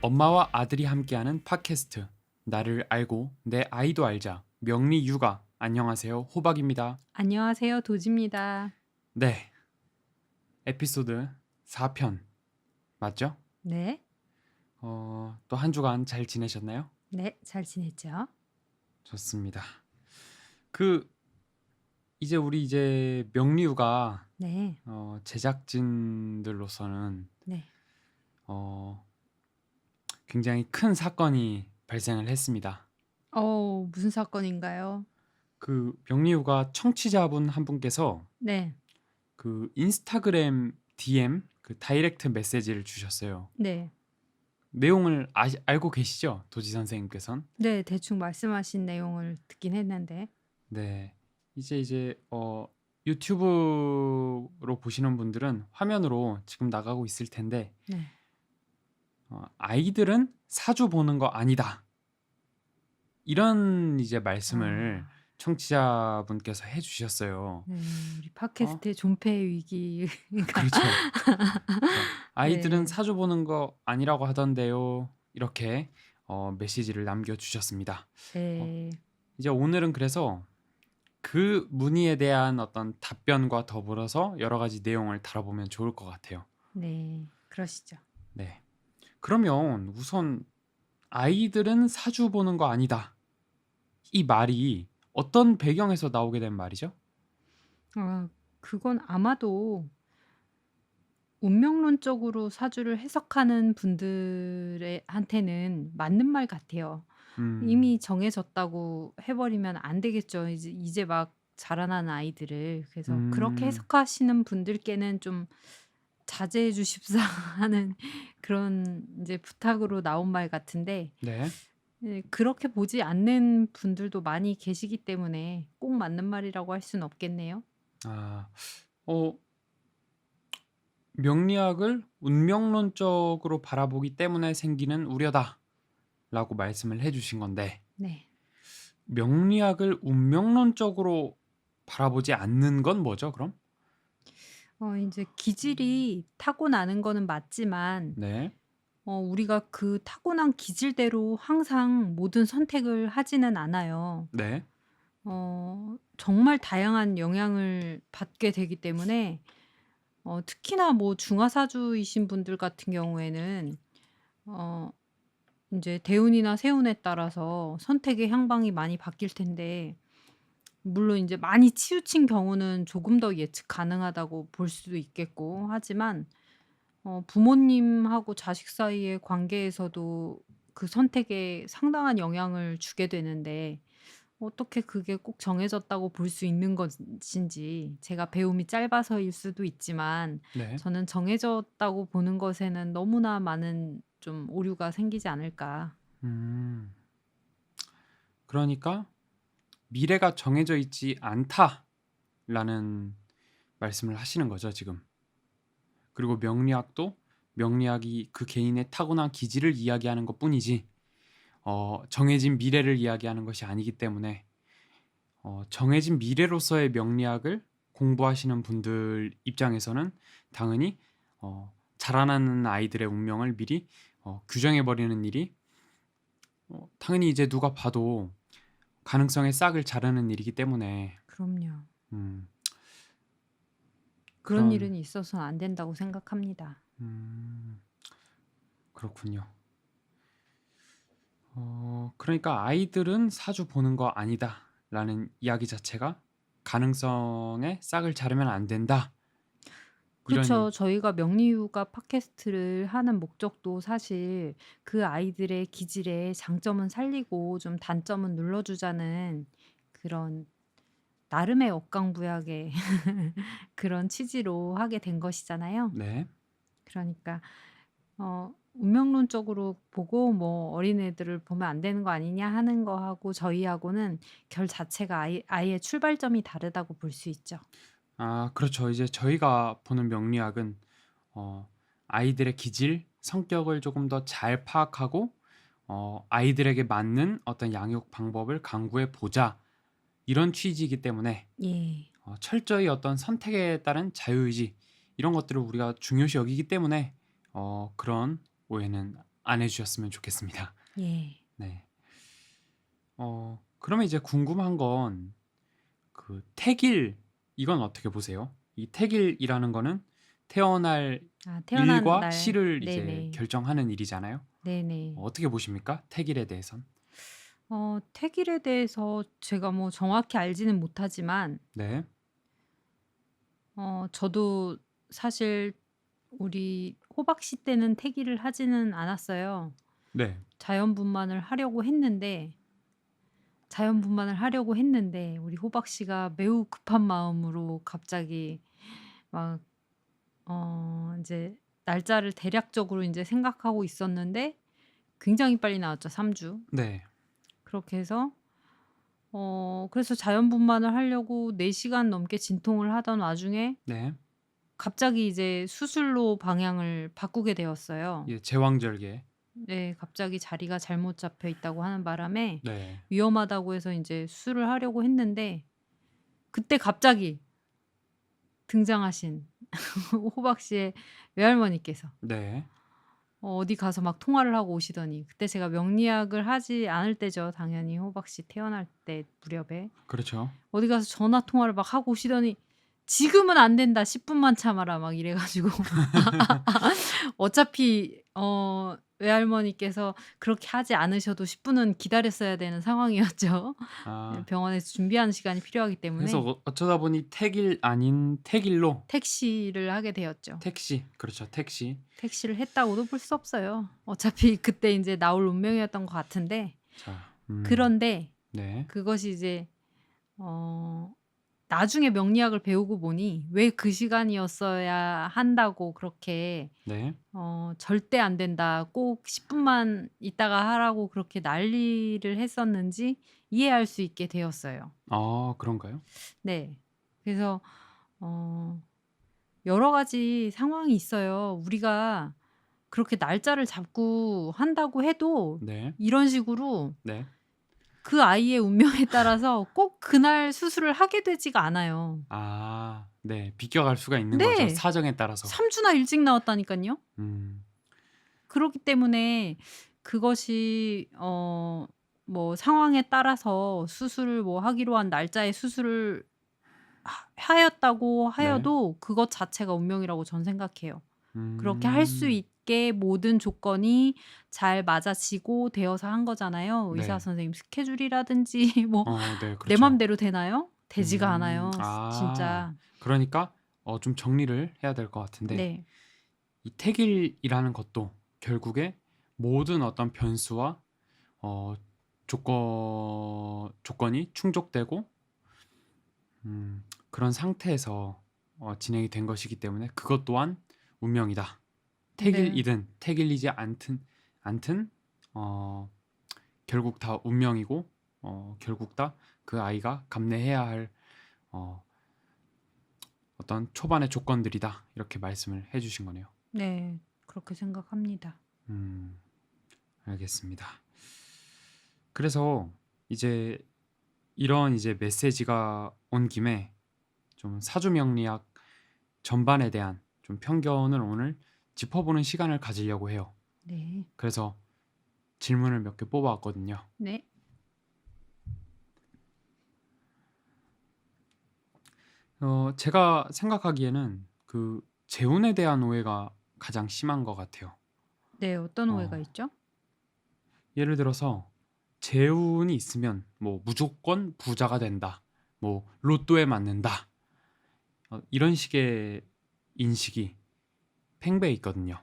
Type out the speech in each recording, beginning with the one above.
엄마와 아들이 함께하는 팟캐스트 나를 알고 내 아이도 알자 명리육아. 안녕하세요, 호박입니다. 안녕하세요. 도지입니다. 네, 에피소드 4편 맞죠? 네. 또 한 주간 잘 지내셨나요? 네, 잘 지냈죠? 좋습니다. 그 이제 우리 명리육아 네. 제작진들로서는 네. 어, 굉장히 큰 사건이 발생을 했습니다. 무슨 사건인가요? 그 명리육아 청취자분 한 분께서 네. 그 인스타그램 DM 그 다이렉트 메시지를 주셨어요. 네. 내용을 알고 계시죠? 도지 선생님께서는? 네, 대충 말씀하신 내용을 듣긴 했는데. 네. 유튜브로 보시는 분들은 화면으로 지금 나가고 있을 텐데 네. 아이들은 사주 보는 거 아니다. 이런 말씀을 아, 청취자분께서 해주셨어요. 네. 우리 어, 팟캐스트의 존폐 위기가 그렇죠. 그래서 아이들은 네. 사주 보는 거 아니라고 하던데요. 이렇게 메시지를 남겨주셨습니다. 어, 네. 이제 오늘은 그래서 그 문의에 대한 어떤 답변과 더불어서 여러 가지 내용을 다뤄보면 좋을 것 같아요. 네. 그러시죠. 네. 그러면 우선 아이들은 사주 보는 거 아니다. 이 말이 어떤 배경에서 나오게 된 말이죠? 그건 아마도 운명론적으로 사주를 해석하는 분들의 한테는 맞는 말 같아요. 음, 이미 정해졌다고 해 버리면 안 되겠죠. 이제 막 자라나는 아이들을. 그래서 그렇게 음, 해석하시는 분들께는 좀 자제해 주십사 하는 그런 인제 부탁으로 나온 말 같은데, 네. 예, 그렇게 보지 않는 분들도 많이 계시기 때문에 꼭 맞는 말이라고 할 수는 없겠네요. 아, 어, 명리학을 운명론적으로 바라보기 때문에 생기는 우려다. 라고 말씀을 해주신 건데, 네. 명리학을 운명론적으로 바라보지 않는 건 뭐죠, 그럼? 인제 기질이 타고나는 거는 맞지만, 네, 우리가 그 타고난 기질대로 항상 모든 선택을 하지는 않아요. 네, 정말 다양한 영향을 받게 되기 때문에, 특히나 뭐 중화사주이신 분들 같은 경우에는 어 인제 대운이나 세운에 따라서 선택의 향방이 많이 바뀔 텐데, 물론 인제 많이 치우친 경우는 조금 더 예측 가능하다고 볼 수도 있겠고 하지만, 부모님하고 자식 사이의 관계에서도 그 선택에 상당한 영향을 주게 되는데, 어떻게 그게 꼭 정해졌다고 볼 수 있는 것인지, 제가 배움이 짧아서일 수도 있지만 네. 저는 정해졌다고 보는 것에는 너무나 많은 좀 오류가 생기지 않을까. 음, 그러니까 미래가 정해져 있지 않다라는 말씀을 하시는 거죠, 지금. 그리고 명리학도 명리학이 그 개인의 타고난 기질을 이야기하는 것뿐이지, 정해진 미래를 이야기하는 것이 아니기 때문에 정해진 미래로서의 명리학을 공부하시는 분들 입장에서는 당연히 자라나는 아이들의 운명을 미리 규정해버리는 일이 당연히 이제 누가 봐도 가능성의 싹을 자르는 일이기 때문에 그럼요. 음, 그런 그런 일은 있어서는 안 된다고 생각합니다. 음, 그렇군요. 그러니까 아이들은 사주 보는 거 아니다라는 이야기 자체가 가능성의 싹을 자르면 안 된다. 이런 그렇죠. 저희가 명리휴가 팟캐스트를 하는 목적도 사실 그 아이들의 기질의 장점은 살리고 좀 단점은 눌러주자는 그런 나름의 억강부약의 그런 취지로 하게 된 것이잖아요. 네. 그러니까 운명론적으로 보고 뭐 어린애들을 보면 안 되는 거 아니냐 하는 거하고 저희하고는 결 자체가 아예 출발점이 다르다고 볼 수 있죠. 아, 그렇죠. 이제 저희가 보는 명리학은 어, 아이들의 기질, 성격을 조금 더 잘 파악하고 아이들에게 맞는 어떤 양육 방법을 강구해 보자. 이런 취지이기 때문에 예. 철저히 어떤 선택에 따른 자유의지 이런 것들을 우리가 중요시 여기기 때문에 그런 오해는 안 해주셨으면 좋겠습니다. 예. 네. 그러면 이제 궁금한 건 그 태길 이건 어떻게 보세요? 이 태길이라는 거는 태어날 태어난 일과 날. 시를 이제 네네. 결정하는 일이잖아요. 네네. 어떻게 보십니까? 태길에 대해선? 태길에 대해서 제가 뭐 정확히 알지는 못하지만 네. 저도 사실 우리 호박 씨 때는 태길을 하지는 않았어요. 네. 자연분만을 하려고 했는데 우리 호박 씨가 매우 급한 마음으로 갑자기 막 인제 날짜를 대략적으로 인제 생각하고 있었는데 굉장히 빨리 나왔죠, 3 주. 네. 그렇게 해서 그래서 자연분만을 하려고 4 시간 넘게 진통을 하던 와중에 네. 갑자기 이제 수술로 방향을 바꾸게 되었어요. 예, 제왕절개. 네. 갑자기 자리가 잘못 잡혀 있다고 하는 바람에 네. 위험하다고 해서 인제 수술을 하려고 했는데 그때 갑자기 등장하신 호박 씨의 외할머니께서 네. 어디 가서 막 통화를 하고 오시더니 그때 제가 명리학을 하지 않을 때죠, 당연히 호박 씨 태어날 때 무렵에. 그렇죠. 어디 가서 전화 통화를 막 하고 오시더니 "지금은 안 된다. 10 분만 참아라." 막 이래 가지고 어차피 외할머니께서 그렇게 하지 않으셔도 10 분은 기다렸어야 되는 상황이었죠. 네, 아, 병원에서 준비하는 시간이 필요하기 그래서 때문에 어쩌다 보니 태길 아닌 태길로 택시를 하게 되었죠. 택시. 그렇죠. 택시. 택시를 했다고도 볼 수 없어요. 어차피 그때 인제 나올 운명이었던 것 같은데 자, 그런데 네. 그것이 이제 어 나중에 명리학을 배우고 보니 왜 그 시간이었어야 한다고 그렇게 네. "절대 안 된다. 꼭 10 분만 있다가 하라."고 그렇게 난리를 했었는지 이해할 수 있게 되었어요. 그런가요? 네. 그래서 어 여러 가지 상황이 있어요. 우리가 그렇게 날짜를 잡고 한다고 해도 네. 이런 식으로 네. 그 아이의 운명에 따라서 꼭 그날 수술을 하게 되지가 않아요. 네. 비껴갈 수가 있는 거죠, 네. 사정에 따라서. 3 주나 일찍 나왔다니깐요. 음. 그렇기 때문에 그것이 뭐 상황에 따라서 수술을 뭐 하기로 한 날짜에 수술을 하였다고 네. 하여도 그것 자체가 운명이라고 전 생각해요. 그렇게 할 수 음. 있게 모든 조건이 잘 맞아지고 되어서 한 거잖아요. 의사 네. 선생님 스케줄이라든지 뭐 네. 내 그렇죠. 맘대로 되나요? 되지가 음. 않아요. 진짜. 그러니까 좀 정리를 해야 될 것 같은데 네. 이 태길이라는 것도 결국에 모든 어떤 변수와 어 조건이 충족되고 그런 상태에서 진행이 된 것이기 때문에 그것 또한 운명이다. 네. 태길이지 않든 어 결국 다 운명이고 결국 다 그 아이가 감내해야 할 어 어떤 초반의 조건들이다. 이렇게 말씀을 해 주신 거네요. 네. 그렇게 생각합니다. 음. 알겠습니다. 그래서 이제 이런 이제 메시지가 온 김에 좀 사주 명리학 전반에 대한 좀 편견을 오늘 짚어보는 시간을 가지려고 해요. 네. 그래서 질문을 몇 개 뽑아왔거든요. 네. 제가 생각하기에는 그 재운에 대한 오해가 가장 심한 것 같아요. 네. 어떤 오해가 어, 있죠? 예를 들어서 재운이 있으면 뭐 무조건 부자가 된다. 뭐 로또에 맞는다. 이런 식의 인식이 팽배해 있거든요.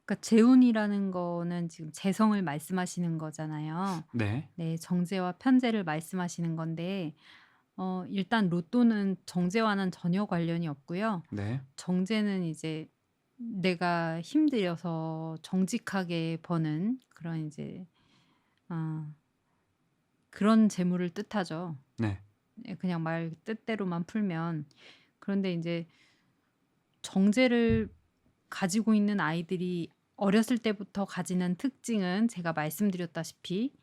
그러니까 재운이라는 거는 지금 재성을 말씀하시는 거잖아요. 네. 네. 정제와 편재를 말씀하시는 건데 일단 로또는 정제와는 전혀 관련이 없고요. 네. 정제는 이제 내가 힘들여서 정직하게 버는 그런 이제 아 그런 재물을 뜻하죠. 네. 예, 그냥 말 뜻대로만 풀면. 그런데 인제 정제를 가지고 있는 아이들이 어렸을 때부터 가지는 특징은 제가 말씀드렸다시피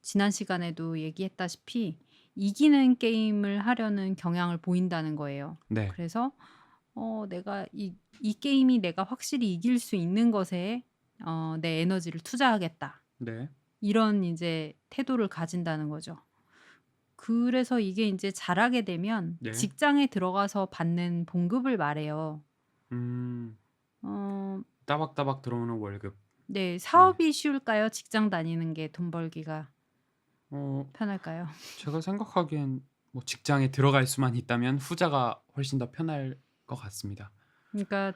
지난 시간에도 얘기했다시피 이기는 게임을 하려는 경향을 보인다는 거예요. 네. 그래서 내가 이 게임이 내가 확실히 이길 수 있는 것에 내 에너지를 투자하겠다. 네. 이런 이제 태도를 가진다는 거죠. 그래서 이게 인제 잘하게 되면 네. 직장에 들어가서 받는 봉급을 말해요. 음. 어 따박따박 들어오는 월급. 네. 네. 사업이 쉬울까요? 직장 다니는 게 돈 벌기가 어 편할까요? 제가 생각하기엔 뭐 직장에 들어갈 수만 있다면 후자가 훨씬 더 편할 것 같습니다. 그러니까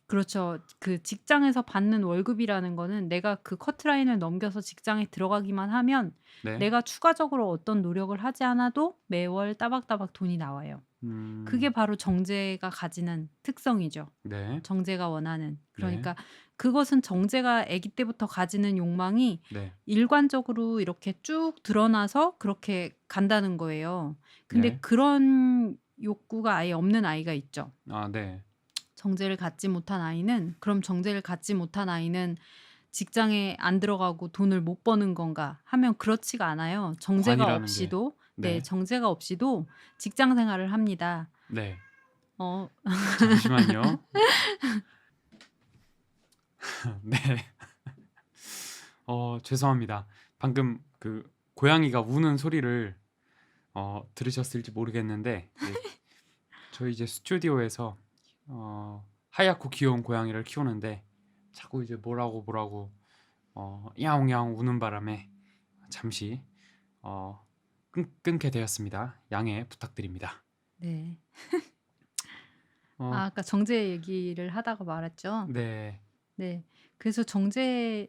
그렇죠. 그 직장에서 받는 월급이라는 거는 내가 그 커트라인을 넘겨서 직장에 들어가기만 하면 네. 내가 추가적으로 어떤 노력을 하지 않아도 매월 따박따박 돈이 나와요. 그게 음. 바로 정제가 가지는 특성이죠. 네. 정제가 원하는. 네. 그러니까 그것은 정제가 아기 때부터 가지는 욕망이 네. 일관적으로 이렇게 쭉 드러나서 그렇게 간다는 거예요. 근데 네. 그런 욕구가 아예 없는 아이가 있죠. 아 네. 정제를 갖지 못한 아이는 그럼 정제를 갖지 못한 아이는 직장에 안 들어가고 돈을 못 버는 건가 하면 그렇지가 않아요. 정제가 관이라는 게 없이도 네 네. 정제가 없이도 직장 생활을 합니다. 네. 어 잠시만요. 네. 죄송합니다. 방금 그 고양이가 우는 소리를 들으셨을지 모르겠는데 저희 이제 스튜디오에서 하얗고 귀여운 고양이를 키우는데 자꾸 이제 뭐라고 야옹야옹 우는 바람에 잠시 끊게 되었습니다. 양해 부탁드립니다. 네. 어 아까 정제 얘기를 하다가 말았죠. 네. 네. 그래서 정제가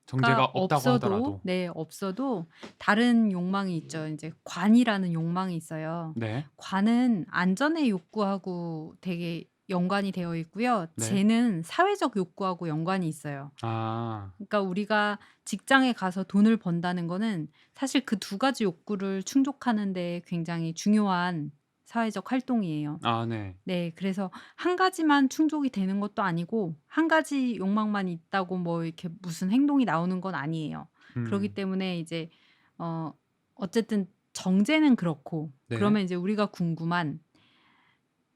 정제가 없다고 없어도 하더라도 네 없어도 다른 욕망이 있죠. 인제 관이라는 욕망이 있어요. 네. 관은 안전의 욕구하고 되게 연관이 되어 있고요. 네. 재는 사회적 욕구하고 연관이 있어요. 아. 그러니까 우리가 직장에 가서 돈을 번다는 거는 사실 그 두 가지 욕구를 충족하는 데 굉장히 중요한 사회적 활동이에요. 아 네. 네. 그래서 한 가지만 충족이 되는 것도 아니고 한 가지 욕망만 있다고 뭐 이렇게 무슨 행동이 나오는 건 아니에요. 그러기 음. 때문에 이제 어 어쨌든 정제는 그렇고 네. 그러면 이제 우리가 궁금한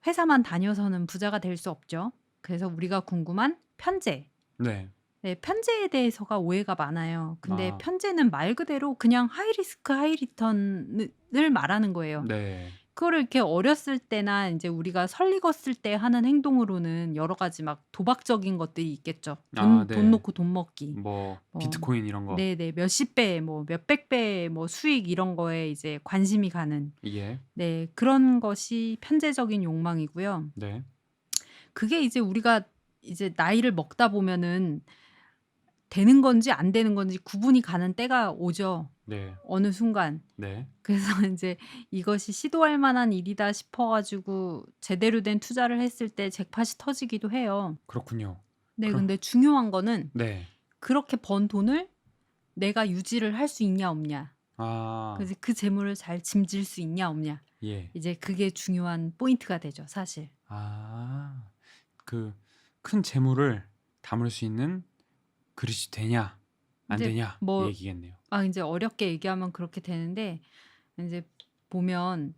회사만 다녀서는 부자가 될 수 없죠. 그래서 우리가 궁금한 편제. 네. 네. 편제에 대해서가 오해가 많아요. 근데 아 편제는 말 그대로 그냥 하이 리스크 하이 리턴 을 말하는 거예요. 네. 그거를 이렇게 어렸을 때나 인제 우리가 설익었을 때 하는 행동으로는 여러 가지 막 도박적인 것들이 있겠죠. 아 돈 네. 놓고 돈 먹기. 뭐 뭐 비트코인 이런 거. 네네. 몇십 배 뭐 몇백 배의 뭐 수익 이런 거에 이제 관심이 가는 예. 네 그런 것이 편제적인 욕망이고요. 네. 그게 이제 우리가 이제 나이를 먹다 보면은 되는 건지 안 되는 건지 구분이 가는 때가 오죠, 네. 어느 순간. 네. 그래서 인제 이것이 시도할 만한 일이다 싶어 가지고 제대로 된 투자를 했을 때 잭팟이 터지기도 해요. 그렇군요. 네 그럼 근데 중요한 거는 네. 그렇게 번 돈을 내가 유지를 할 수 있냐 없냐. 아 그래서 그 재물을 잘 짐질 수 있냐 없냐. 예. 이제 그게 중요한 포인트가 되죠 사실. 아. 그 큰 재물을 담을 수 있는 그릇이 되냐 안 인제 되냐 이 뭐 얘기겠네요. 인제 어렵게 얘기하면 그렇게 되는데 인제 보면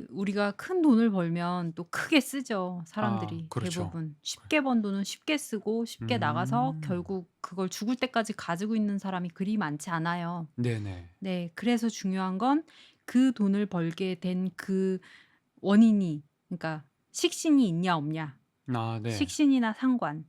우리가 큰 돈을 벌면 또 크게 쓰죠, 아 사람들이 그렇죠. 대부분. 쉽게 번 돈은 쉽게 쓰고 쉽게 나가서 음. 결국 그걸 죽을 때까지 가지고 있는 사람이 그리 많지 않아요. 네네. 네. 그래서 중요한 건 그 돈을 벌게 된 그 원인이 그러니까 식신이 있냐 없냐. 아 네. 식신이나 상관.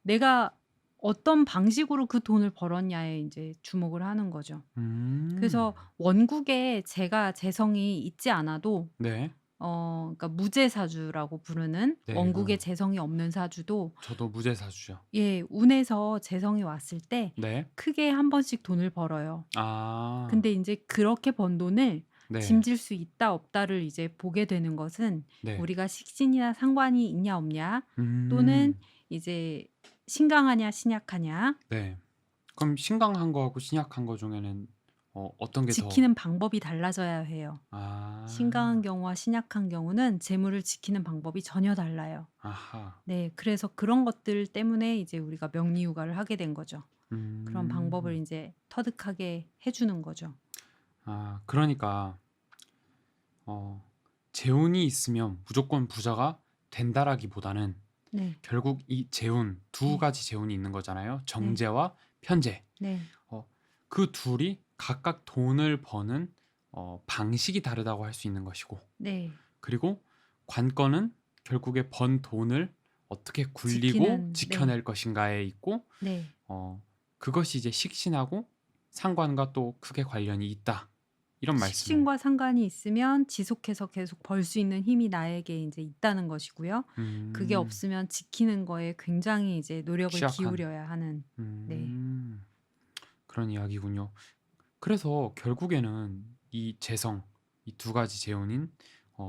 내가 어떤 방식으로 그 돈을 벌었냐에 인제 주목을 하는 거죠. 음. 그래서 원국에 제가 재성이 있지 않아도 네. 그러니까 무제사주라고 부르는 네. 원국에 재성이 없는 사주도 저도 무제사주죠. 예 운에서 재성이 왔을 때 네. 크게 한 번씩 돈을 벌어요. 아. 근데 인제 그렇게 번 돈을 네. 짐질 수 있다 없다를 이제 보게 되는 것은 네. 우리가 식신이나 상관이 있냐 없냐 또는 음. 이제 신강하냐 신약하냐 네. 그럼 신강한 거하고 신약한 거 중에는 어떤 게 더 지키는 방법이 달라져야 해요. 신강한 아. 경우와 신약한 경우는 재물을 지키는 방법이 전혀 달라요. 아하. 네. 그래서 그런 것들 때문에 이제 우리가 명리휴가를 하게 된 거죠. 그런 방법을 음. 인제 터득하게 해 주는 거죠. 아 그러니까 어 재운이 있으면 무조건 부자가 된다라기보다는 네. 결국 이 재운, 두 네. 가지 재운이 있는 거잖아요. 네. 정제와 편제. 네. 그 둘이 각각 돈을 버는 방식이 다르다고 할 수 있는 것이고, 네. 그리고 관건은 결국에 번 돈을 어떻게 굴리고 지키는 네. 지켜낼 것인가에 있고, 네. 그것이 이제 식신하고 상관과 또 크게 관련이 있다. 이런 말씀을. 식신과 상관이 있으면 지속해서 계속 벌 수 있는 힘이 나에게 이제 있다는 것이고요. 그게 음, 없으면 지키는 거에 굉장히 이제 노력을 취약한. 기울여야 하는 네. 그런 이야기군요. 그래서 결국에는 이 재성, 이 두 가지 재운인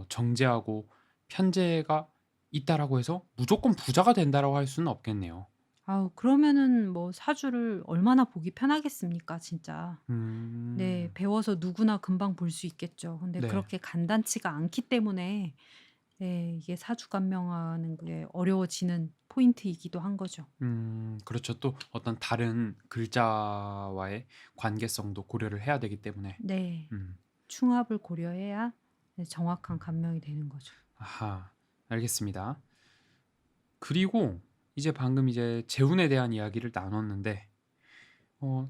정제하고 편제가 있다라고 해서 무조건 부자가 된다라고 할 수는 없겠네요. 아우 그러면은 뭐 사주를 얼마나 보기 편하겠습니까 진짜. 네. 음, 배워서 누구나 금방 볼 수 있겠죠. 근데 네. 그렇게 간단치가 않기 때문에 네 이게 사주 감명하는 게 어려워지는 포인트이기도 한 거죠. 그렇죠. 또 어떤 다른 글자와의 관계성도 고려를 해야 되기 때문에. 네. 음, 충합을 고려해야 네 정확한 감명이 되는 거죠. 아하, 알겠습니다. 그리고 이제 방금 이제 재운에 대한 이야기를 나눴는데,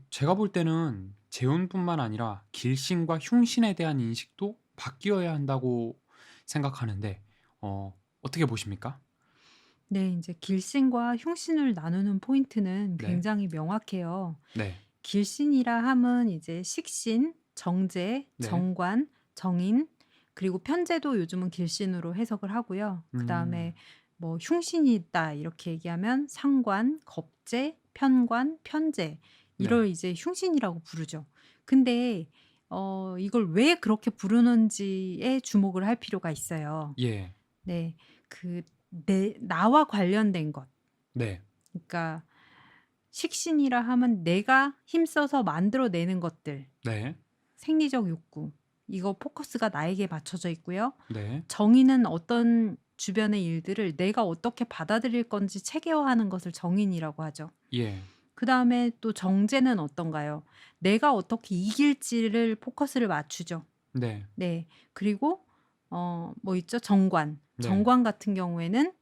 제가 볼 때는 재운뿐만 아니라 길신과 흉신에 대한 인식도 바뀌어야 한다고 생각하는데, 어떻게 보십니까? 네. 인제 길신과 흉신을 나누는 포인트는 네, 굉장히 명확해요. 네, 길신이라 함은 이제 식신, 정제, 네, 정관, 정인 그리고 편제도 요즘은 길신으로 해석을 하고요. 음, 그다음에 뭐 흉신이 있다 이렇게 얘기하면 상관, 겁재, 편관, 편제 네, 이걸 이제 흉신이라고 부르죠. 근데 이걸 왜 그렇게 부르는지에 주목을 할 필요가 있어요. 예, 네. 그 내 나와 관련된 것. 네, 그러니까 식신이라 하면 내가 힘써서 만들어내는 것들, 네, 생리적 욕구. 이거 포커스가 나에게 맞춰져 있고요. 네, 정인은 어떤 주변의 일들을 내가 어떻게 받아들일 건지 체계화하는 것을 정인이라고 하죠. 예, 그다음에 또 정제는 어떤가요? 내가 어떻게 이길지를 포커스를 맞추죠. 네, 네. 그리고 뭐 있죠? 정관. 네, 정관 같은 경우에는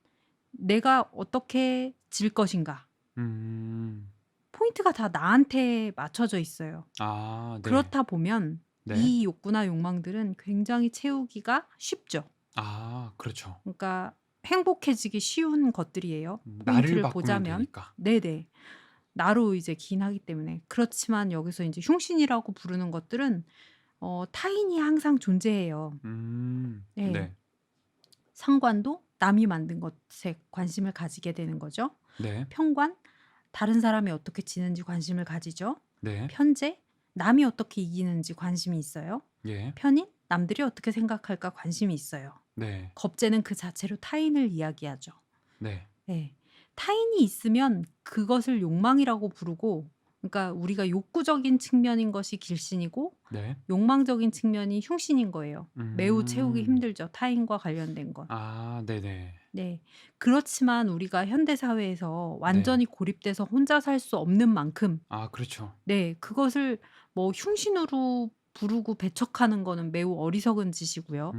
내가 어떻게 질 것인가. 음, 포인트가 다 나한테 맞춰져 있어요. 아, 네, 그렇다 보면 네, 이 욕구나 욕망들은 굉장히 채우기가 쉽죠. 아, 그렇죠. 그러니까 행복해지기 쉬운 것들이에요. 나를 포인트를 바꾸면 보자면. 되니까. 네네. 나로 이제 기인하기 때문에. 그렇지만 여기서 인제 흉신이라고 부르는 것들은 타인이 항상 존재해요. 네. 네, 상관도 남이 만든 것에 관심을 가지게 되는 거죠. 네, 편관, 다른 사람이 어떻게 지는지 관심을 가지죠. 네, 편재, 남이 어떻게 이기는지 관심이 있어요. 예, 편인, 남들이 어떻게 생각할까 관심이 있어요. 네, 겁재는 그 자체로 타인을 이야기하죠. 네, 네. 타인이 있으면 그것을 욕망이라고 부르고, 그러니까 우리가 욕구적인 측면인 것이 길신이고, 네, 욕망적인 측면이 흉신인 거예요. 매우 채우기 음, 힘들죠. 타인과 관련된 건. 아, 네네, 네. 그렇지만 우리가 현대 사회에서 네, 완전히 고립돼서 혼자 살 수 없는 만큼 아, 그렇죠. 네 그것을 뭐 흉신으로 부르고 배척하는 거는 매우 어리석은 짓이고요.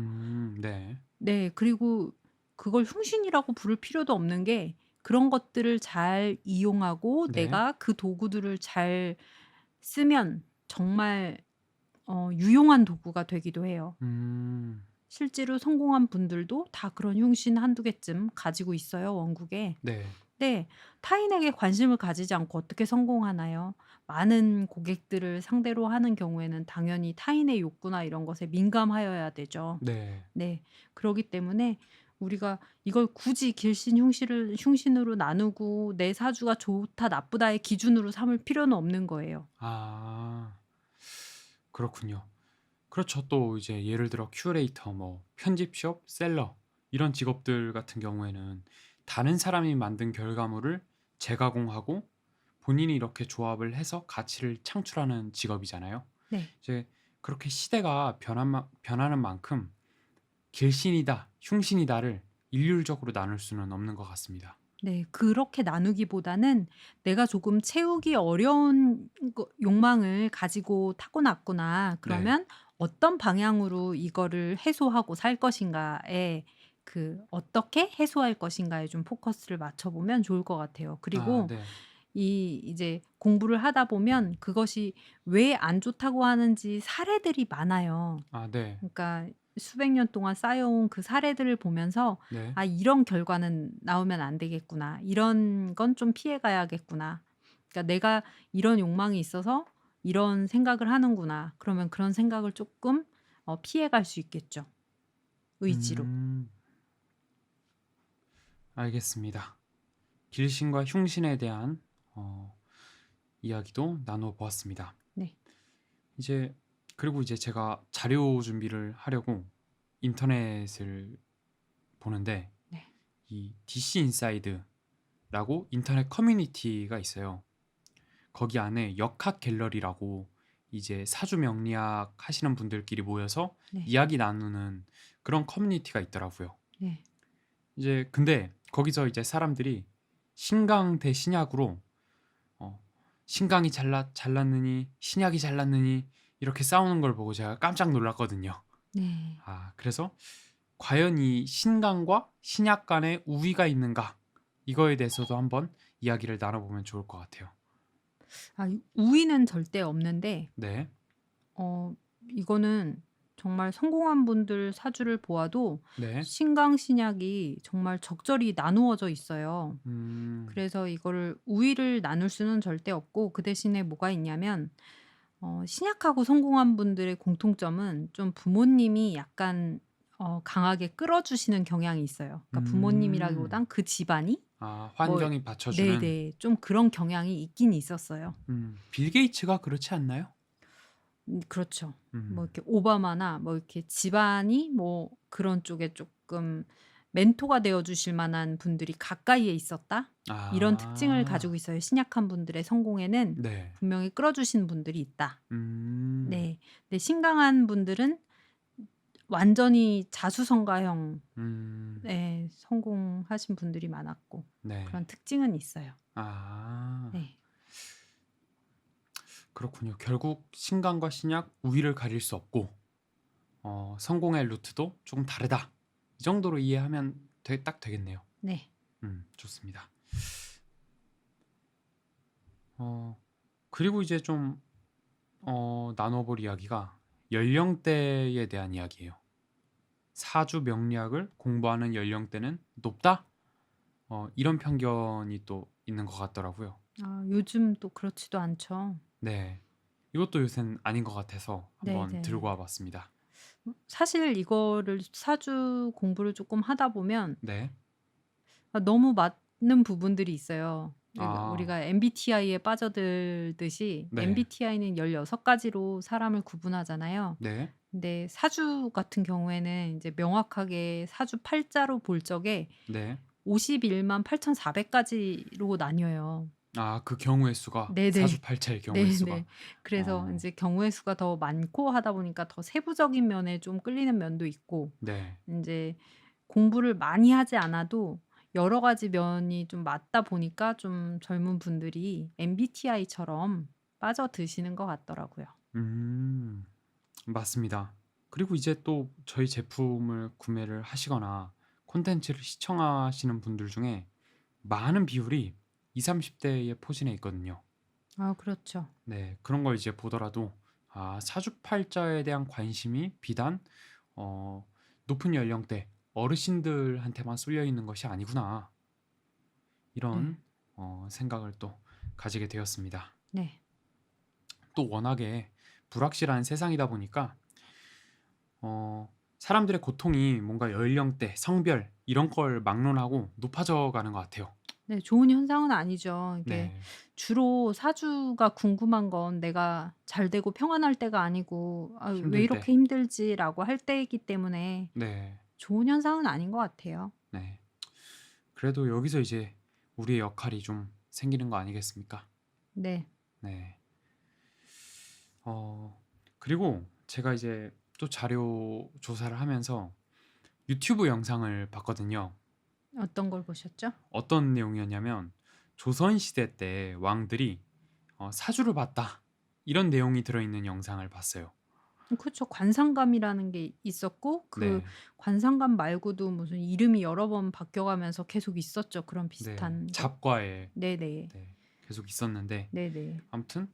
네, 네. 그리고 그걸 흉신이라고 부를 필요도 없는 게 그런 것들을 잘 이용하고 네, 내가 그 도구들을 잘 쓰면 정말 유용한 도구가 되기도 해요. 음, 실제로 성공한 분들도 다 그런 흉신 한두 개쯤 가지고 있어요, 원국에. 네, 네. 타인에게 관심을 가지지 않고 어떻게 성공하나요? 많은 고객들을 상대로 하는 경우에는 당연히 타인의 욕구나 이런 것에 민감하여야 되죠. 네, 네. 그러기 때문에 우리가 이걸 굳이 길신 흉신으로 나누고 내 사주가 좋다 나쁘다의 기준으로 삼을 필요는 없는 거예요. 아, 그렇군요. 그렇죠. 또 이제 예를 들어 큐레이터, 뭐 편집숍, 셀러 이런 직업들 같은 경우에는 다른 사람이 만든 결과물을 재가공하고 본인이 이렇게 조합을 해서 가치를 창출하는 직업이잖아요. 네. 이제 그렇게 시대가 변하는 만큼 길신이다, 흉신이다를 일률적으로 나눌 수는 없는 것 같습니다. 네. 그렇게 나누기보다는 '내가 조금 채우기 어려운 욕망을 가지고 타고났구나. 네, 그러면 어떤 방향으로 이거를 해소하고 살 것인가.'에 그 어떻게 해소할 것인가에 좀 포커스를 맞춰 보면 좋을 것 같아요. 아 그리고 네. 이제 공부를 하다 보면 그것이 왜 안 좋다고 하는지 사례들이 많아요. 아 네. 그러니까 수백 년 동안 쌓여온 그 사례들을 보면서 네. '아 이런 결과는 나오면 안 되겠구나. 이런 건 좀 피해 가야겠구나. 그러니까 내가 이런 욕망이 있어서 이런 생각을 하는구나.' 그러면 그런 생각을 쪼끔 피해 갈 수 있겠죠, 의지로. 음. 알겠습니다. 길신과 흉신에 대한 이야기도 나눠 보았습니다. 네. 이제 그리고 이제 제가 자료 준비를 하려고 인터넷을 보는데 네. 이 DC 인사이드라고 인터넷 커뮤니티가 있어요. 거기 안에 역학 갤러리라고 이제 사주 명리학 하시는 분들끼리 모여서 네. 이야기 나누는 그런 커뮤니티가 있더라고요. 네. 이제 근데 거기서 이제 사람들이 신강 대 신약으로 어, 신강이 잘났느니 신약이 잘났느니 이렇게 싸우는 걸 보고 제가 깜짝 놀랐거든요. 네. 아, 그래서 과연 이 신강과 신약 간의 우위가 있는가? 이거에 대해서도 한번 이야기를 나눠보면 좋을 것 같아요. 아 우위는 절대 없는데 네, 어 이거는 정말 성공한 분들 사주를 보아도 네, 신강신약이 정말 적절히 나누어져 있어요. 음, 그래서 이거를 우위를 나눌 수는 절대 없고 그 대신에 뭐가 있냐면 신약하고 성공한 분들의 공통점은 좀 부모님이 약간 강하게 끌어주시는 경향이 있어요. 그러니까 음, 부모님이라기보단 그 집안이 아, 뭐 환경이 받쳐주는, 네네. 좀 그런 경향이 있긴 있었어요. 빌 게이츠가 그렇지 않나요? 그렇죠. 뭐 음, 이렇게 오바마나 뭐 이렇게 집안이 뭐 그런 쪽에 쪼끔 멘토가 되어 주실 만한 분들이 가까이에 있었다? 이런 특징을 가지고 아, 있어요. 신약한 분들의 성공에는 네, 분명히 끌어주신 분들이 있다. 음, 네. 근데 신강한 분들은 완전히 자수성가형 음, 예 성공하신 분들이 많았고 네, 그런 특징은 있어요. 아. 네. 그렇군요. 결국 신강과 신약 우위를 가릴 수 없고 성공의 루트도 조금 다르다. 이 정도로 이해하면 딱 되겠네요. 네. 좋습니다. 어, 그리고 이제 좀 나눠볼 이야기가 연령대에 대한 이야기예요. 사주 명리학을 공부하는 연령대는 높다? 이런 편견이 또 있는 것 같더라고요. 아 요즘 또 그렇지도 않죠. 네, 이것도 요새는 아닌 것 같아서 한번 들고 네네. 와봤습니다. 사실 이거를 사주 공부를 쪼끔 하다 보면 네, 너무 맞는 부분들이 있어요. 아, 우리가 MBTI에 빠져들듯이 네, MBTI는 16 가지로 사람을 구분하잖아요. 네, 근데 사주 같은 경우에는 이제 명확하게 사주 팔자로 볼 적에 네. 518,400 가지로 나뉘어요. 아, 그 경우의 수가 네네. 사주팔자의 경우의 수가. 네네. 그래서 어, 인제 경우의 수가 더 많고 하다 보니까 더 세부적인 면에 좀 끌리는 면도 있고 네. 인제 공부를 많이 하지 않아도 여러 가지 면이 좀 맞다 보니까 좀 젊은 분들이 MBTI처럼 빠져드시는 것 같더라고요. 음, 맞습니다. 그리고 이제 또 저희 제품을 구매를 하시거나 콘텐츠를 시청하시는 분들 중에 많은 비율이 20, 30대에 포진해 있거든요. 아 그렇죠. 네, 그런 걸 이제 보더라도 아, 사주팔자에 대한 관심이 비단 어, 높은 연령대 어르신들한테만 쏠려 있는 것이 아니구나. 네. 이런 생각을 또 가지게 되었습니다. 네. 또 워낙에 불확실한 세상이다 보니까 사람들의 고통이 뭔가 연령대, 성별 이런 걸 막론하고 높아져 가는 것 같아요. 네 좋은 현상은 아니죠. 이게 네, 주로 사주가 궁금한 건 내가 잘 되고 평안할 때가 아니고 '아 왜 힘들 이렇게 때. 힘들지?'라고 할 때이기 때문에 네, 좋은 현상은 아닌 것 같아요. 네. 그래도 여기서 이제 우리의 역할이 좀 생기는 거 아니겠습니까? 네. 네. 어, 그리고 제가 이제 또 자료 조사를 하면서 유튜브 영상을 봤거든요. 어떤 걸 보셨죠? 어떤 내용이었냐면 조선시대 때 왕들이 사주를 봤다 이런 내용이 들어있는 영상을 봤어요. 그쵸. 관상감이라는 게 있었고 그 네. 관상감 말고도 무슨 이름이 여러 번 바뀌어가면서 계속 있었죠, 그런 네. 비슷한 것. 잡과에 네네. 네. 계속 있었는데 네네. 아무튼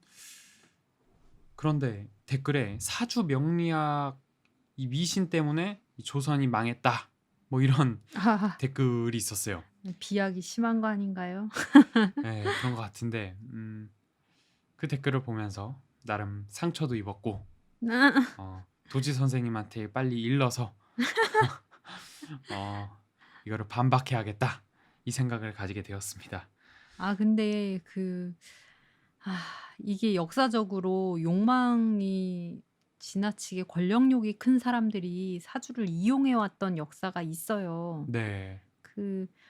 그런데 댓글에 "사주 명리학 이 미신 때문에 이 조선이 망했다." 뭐 이런 댓글이 있었어요. 비약이 심한 거 아닌가요? 예. 그런 것 같은데 그 댓글을 보면서 나름 상처도 입었고 도지 선생님한테 빨리 일러서 어 '이거를 반박해야겠다.' 이 생각을 가지게 되었습니다. 근데 아 이게 역사적으로 욕망이 지나치게 권력욕이 큰 사람들이 사주를 이용해 왔던 역사가 있어요. 네.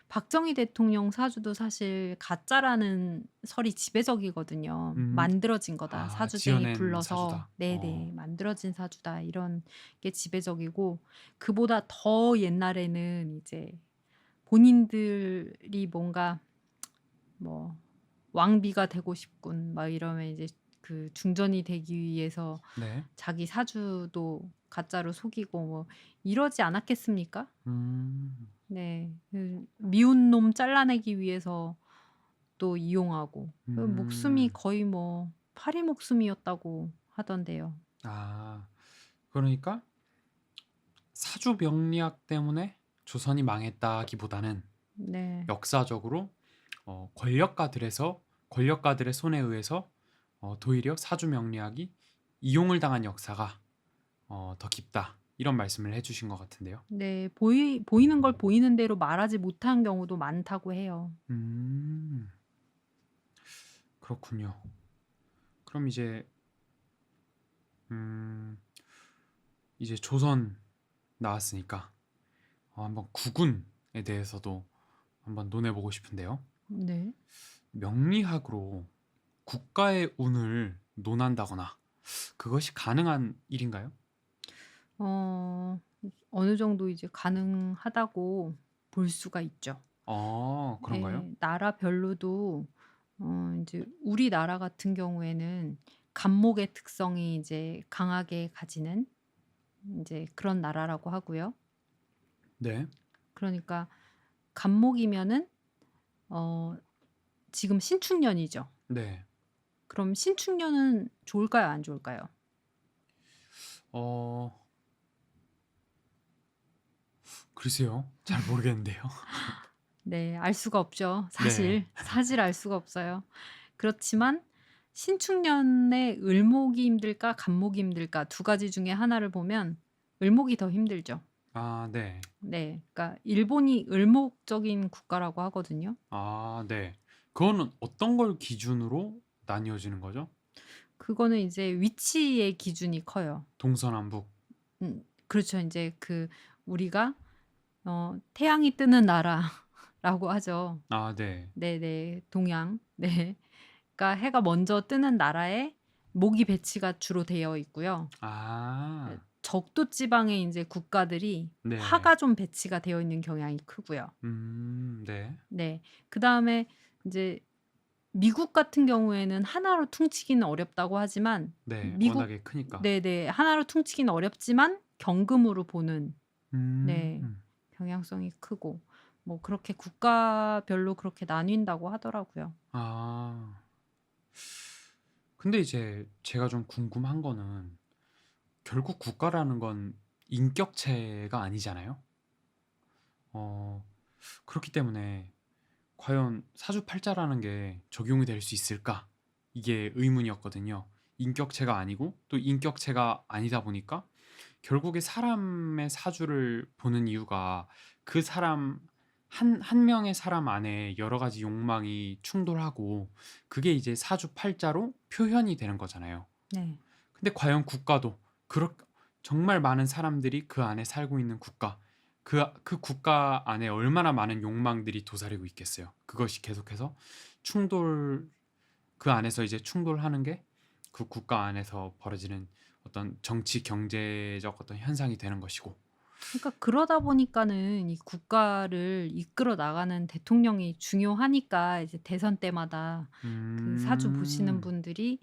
박정희 대통령 사주도 사실 가짜라는 설이 지배적이거든요. 음. "만들어진 거다. 사주쟁이 지어낸 불러서." 사주다. 네네. "만들어진 사주다." 이런 게 지배적이고 그보다 더 옛날에는 이제 본인들이 뭔가 뭐 "왕비가 되고 싶군." 막 이러면 이제 중전이 되기 위해서 네. 자기 사주도 가짜로 속이고 뭐 이러지 않았겠습니까? 음. 네. 미운 놈 잘라내기 위해서 또 이용하고 목숨이 음. 거의 뭐 파리 목숨이었다고 하던데요. 아. 그러니까 사주 명리학 때문에 조선이 망했다기보다는 네. 역사적으로 권력가들의 손에 의해서 도리어 사주 명리학이 이용을 당한 역사가 더 깊다. 이런 말씀을 해 주신 것 같은데요. 네. 보이는 걸 보이는 대로 말하지 못한 경우도 많다고 해요. 음. 그렇군요. 그럼 음 이제 조선 나왔으니까 한번 국운에 대해서도 한번 논해 보고 싶은데요. 네. 명리학으로 국가의 운을 논한다거나 그것이 가능한 일인가요? 어 어느 정도 이제 가능하다고 볼 수가 있죠. 그런가요? 예. 나라별로도 인제 우리나라 같은 경우에는 간목의 특성이 이제 강하게 가지는 인제 그런 나라라고 하고요. 네. 그러니까 간목이면은 어 지금 신축년이죠. 네. 그럼 신축년은 좋을까요? 안 좋을까요? 어 글쎄요. 잘 모르겠는데요. 네. 알 수가 없죠. 네. 사실 알 수가 없어요. 그렇지만 신축년에 을목이 힘들까 간목이 힘들까 두 가지 중에 하나를 보면 을목이 더 힘들죠. 네. 네. 그러니까 일본이 을목적인 국가라고 하거든요. 네. 그거는 어떤 걸 기준으로 나뉘어지는 거죠? 그거는 이제 위치의 기준이 커요. 동서남북. 그렇죠. 인제 우리가 태양이 뜨는 나라라고 하죠. 네. 네네. 동양. 네. 그러니까 해가 먼저 뜨는 나라에 목이 배치가 주로 되어 있고요. 적도 지방의 인제 국가들이 네. 화가 좀 배치가 되어 있는 경향이 크고요. 네. 네. 그다음에 인제 미국 같은 경우에는 하나로 퉁치기는 어렵다고 하지만 네. 미국 워낙에 크니까. 네네. 하나로 퉁치기는 어렵지만 경금으로 보는 네 음. 경향성이 크고 뭐 그렇게 국가별로 그렇게 나뉜다고 하더라고요. 아. 근데 이제 제가 좀 궁금한 거는 결국 국가라는 건 인격체가 아니잖아요. 어 그렇기 때문에 과연 사주팔자라는 게 적용이 될 수 있을까? 이게 의문이었거든요. 인격체가 아니고 또 인격체가 아니다 보니까 결국에 사람의 사주를 보는 이유가 그 사람 한 명의 사람 안에 여러 가지 욕망이 충돌하고 그게 이제 사주팔자로 표현이 되는 거잖아요. 네. 근데 과연 국가도 정말 많은 사람들이 그 안에 살고 있는 국가, 그 국가 안에 얼마나 많은 욕망들이 도사리고 있겠어요. 그것이 계속해서 충돌 그 안에서 이제 충돌하는 게 그 국가 안에서 벌어지는 어떤 정치 경제적 어떤 현상이 되는 것이고. 그러니까 그러다 보니까는 이 국가를 이끌어 나가는 대통령이 중요하니까 이제 대선 때마다 사주 보시는 음. 분들이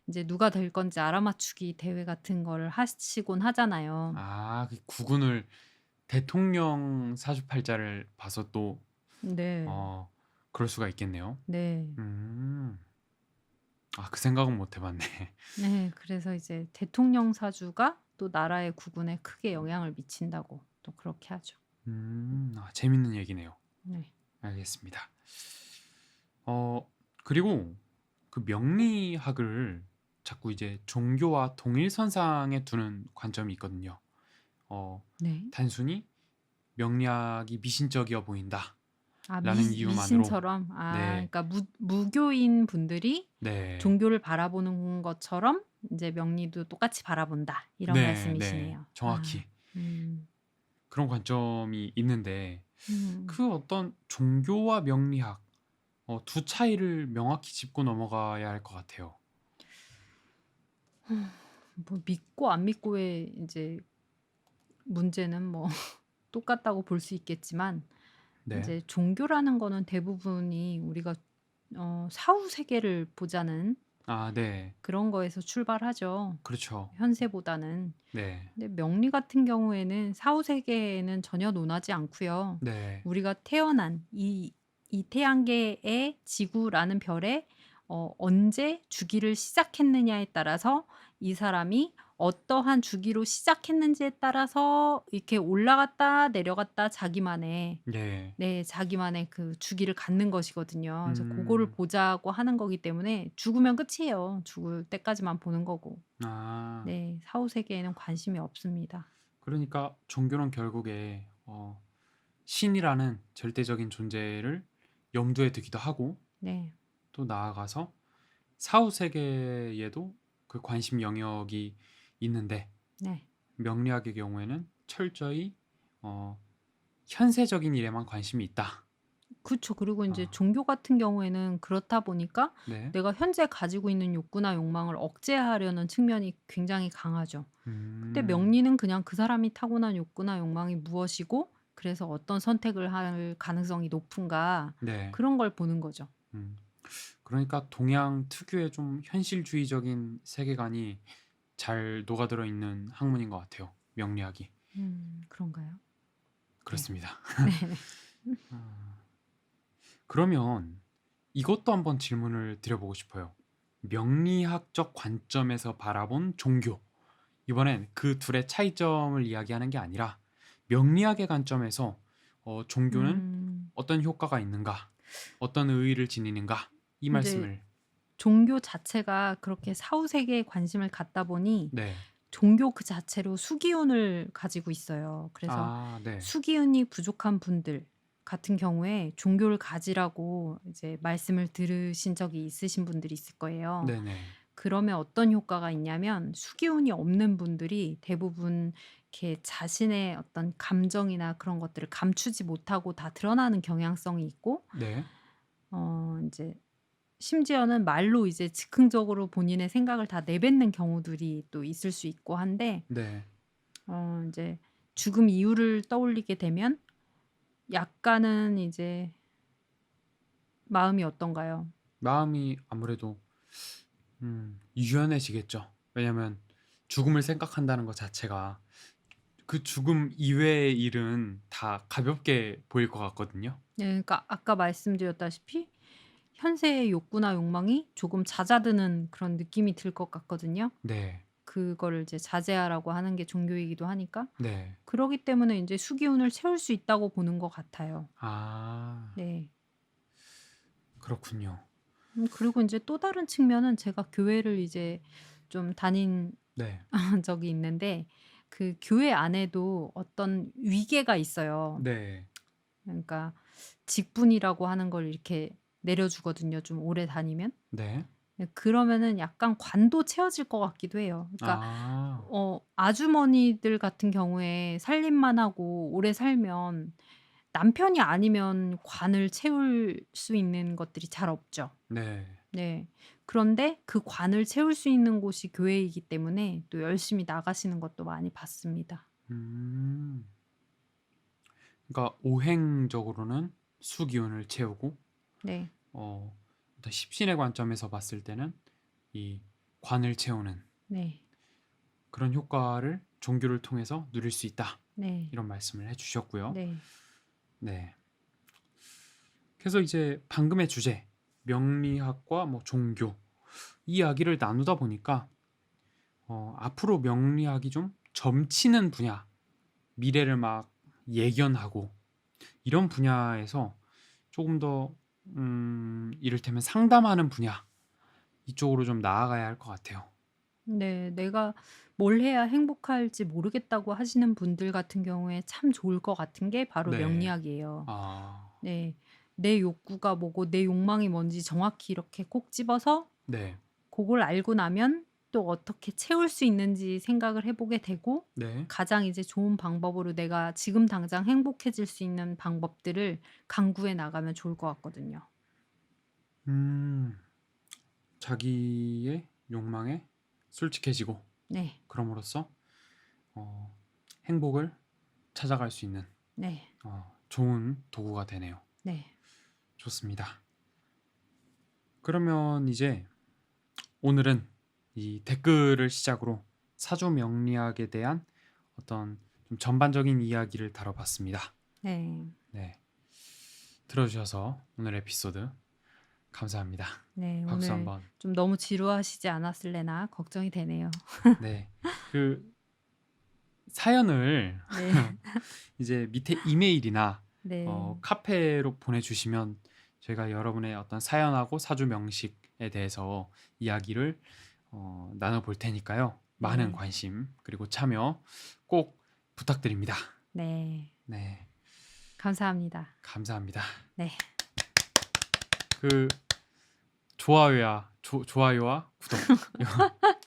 이제 누가 될 건지 알아맞추기 대회 같은 거를 하시곤 하잖아요. 그 국군을 대통령 사주팔자를 봐서 또 네. 어 그럴 수가 있겠네요. 네. 음. 그 생각은 못 해 봤네. 네. 그래서 이제 대통령 사주가 또 나라의 국운에 크게 영향을 미친다고 또 그렇게 하죠. 재밌는 얘기네요. 네. 알겠습니다. 그리고 그 명리학을 자꾸 이제 종교와 동일선상에 두는 관점이 있거든요. 네. 단순히 명리학이 미신적이어 보인다라는 이유만으로. 미신처럼 네. 그러니까 무교인 분들이 네. 종교를 바라보는 것처럼 인제 명리도 똑같이 바라본다 이런 네. 말씀이시네요. 정확히 음. 그런 관점이 있는데 음. 그 어떤 종교와 명리학 두 차이를 명확히 짚고 넘어가야 할 것 같아요. 뭐 믿고 안 믿고의 인제 문제는 뭐 똑같다고 볼 수 있겠지만 네. 인제 종교라는 거는 대부분이 우리가 사후 세계를 보자는 네. 그런 거에서 출발하죠, 그렇죠. 현세보다는. 네. 근데 명리 같은 경우에는 사후 세계에는 전혀 논하지 않고요. 네. 우리가 태어난 이 태양계의 지구라는 별에 언제 주기를 시작했느냐에 따라서 이 사람이 어떠한 주기로 시작했는지에 따라서 이렇게 올라갔다 내려갔다 네. 자기만의 그 주기를 갖는 것이거든요. 그래서 고거를 음. 보자고 하는 거기 때문에 죽으면 끝이에요. 죽을 때까지만 보는 거고. 아. 네. 사후 세계에는 관심이 없습니다. 그러니까 종교는 결국에 신이라는 절대적인 존재를 염두에 두기도 하고 네. 또 나아가서 사후 세계에도 그 관심 영역이 있는데 네. 명리학의 경우에는 철저히 어 현세적인 일에만 관심이 있다. 그쵸. 그리고 인제 아 종교 같은 경우에는 그렇다 보니까 네. 내가 현재 가지고 있는 욕구나 욕망을 억제하려는 측면이 굉장히 강하죠. 근데 음. 명리는 그냥 그 사람이 타고난 욕구나 욕망이 무엇이고 그래서 어떤 선택을 할 가능성이 높은가 네. 그런 걸 보는 거죠. 음. 그러니까 동양 특유의 좀 현실주의적인 세계관이 잘 녹아들어 있는 학문인 것 같아요. 명리학이. 그런가요? 네. 그렇습니다. 네. 아, 그러면 이것도 한번 질문을 드려보고 싶어요. 명리학적 관점에서 바라본 종교. 이번엔 그 둘의 차이점을 이야기하는 게 아니라 명리학의 관점에서 종교는 음. 어떤 효과가 있는가, 어떤 의의를 지니는가 이 인제 말씀을. 종교 자체가 그렇게 사후 세계에 관심을 갖다 보니 네. 종교 그 자체로 수기운을 가지고 있어요. 그래서 네. 수기운이 부족한 분들 같은 경우에 종교를 가지라고 이제 말씀을 들으신 적이 있으신 분들이 있을 거예요. 네네. 그러면 어떤 효과가 있냐면 수기운이 없는 분들이 대부분 이렇게 자신의 어떤 감정이나 그런 것들을 감추지 못하고 다 드러나는 경향성이 있고 네. 인제 심지어는 말로 이제 즉흥적으로 본인의 생각을 다 내뱉는 경우들이 또 있을 수 있고 한데 네. 인제 죽음 이후를 떠올리게 되면 약간은 이제 마음이 어떤가요? 마음이 아무래도 유연해지겠죠. 왜냐면 죽음을 생각한다는 것 자체가 그 죽음 이외의 일은 다 가볍게 보일 것 같거든요. 네 그러니까 아까 말씀드렸다시피 현세의 욕구나 욕망이 조금 잦아드는 그런 느낌이 들 것 같거든요. 네. 그거를 이제 자제하라고 하는 게 종교이기도 하니까. 네. 그러기 때문에 인제 수기운을 채울 수 있다고 보는 것 같아요. 아. 네. 그렇군요. 그리고 인제 또 다른 측면은 제가 교회를 이제 좀 다닌 네. 적이 있는데 그 교회 안에도 어떤 위계가 있어요. 네. 그러니까 직분이라고 하는 걸 이렇게 내려주거든요, 좀 오래 다니면. 네. 네 그러면은 약간 관도 채워질 것 같기도 해요. 그러니까 아. 아주머니들 같은 경우에 살림만 하고 오래 살면 남편이 아니면 관을 채울 수 있는 것들이 잘 없죠. 네. 네. 그런데 그 관을 채울 수 있는 곳이 교회이기 때문에 또 열심히 나가시는 것도 많이 봤습니다. 음. 그러니까 오행적으로는 수기운을 채우고 네. 어떤 십신의 관점에서 봤을 때는 이 관을 채우는 네. 그런 효과를 종교를 통해서 누릴 수 있다. 네. 이런 말씀을 해주셨고요. 네. 네. 그래서 이제 방금의 주제 명리학과 뭐 종교 이 이야기를 나누다 보니까 앞으로 명리학이 좀 점치는 분야, 미래를 막 예견하고 이런 분야에서 조금 더 이를테면 상담하는 분야 이쪽으로 좀 나아가야 할 것 같아요. 네. 내가 뭘 해야 행복할지 모르겠다고 하시는 분들 같은 경우에 참 좋을 것 같은 게 바로 네. 명리학이에요. 아, 네. 내 욕구가 뭐고 내 욕망이 뭔지 정확히 이렇게 콕 집어서 네. 그걸 알고 나면 또 어떻게 채울 수 있는지 생각을 해 보게 되고 네. 가장 이제 좋은 방법으로 내가 지금 당장 행복해질 수 있는 방법들을 강구해 나가면 좋을 것 같거든요. 음, 자기의 욕망에 솔직해지고 네. 그럼으로써 어, 행복을 찾아갈 수 있는 네. 좋은 도구가 되네요. 네. 좋습니다. 그러면 이제 오늘은 이 댓글을 시작으로 사주 명리학에 대한 어떤 좀 전반적인 이야기를 다뤄봤습니다. 네. 네, 들어주셔서 오늘 에피소드 감사합니다. 네. 박수 오늘 한번. 좀 너무 지루하시지 않았을래나 걱정이 되네요. 네, 그 사연을 네. 이제 밑에 이메일이나 네. 카페로 보내주시면 저희가 여러분의 어떤 사연하고 사주 명식에 대해서 이야기를 나눠볼 테니까요. 많은 네. 관심 그리고 참여 꼭 부탁드립니다. 네. 네, 감사합니다. 감사합니다. 네. 그 좋아요와 구독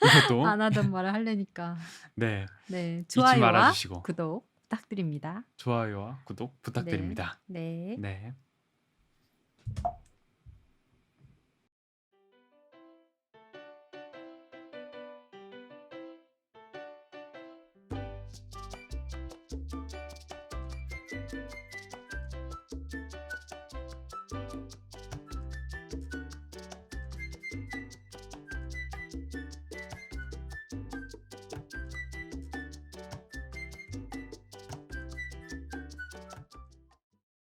이것도 안 하던 말을 하려니까. 네, 네. 잊지 좋아요와 말아주시고 구독 부탁드립니다. 좋아요와 구독 네. 부탁드립니다. 네. 네.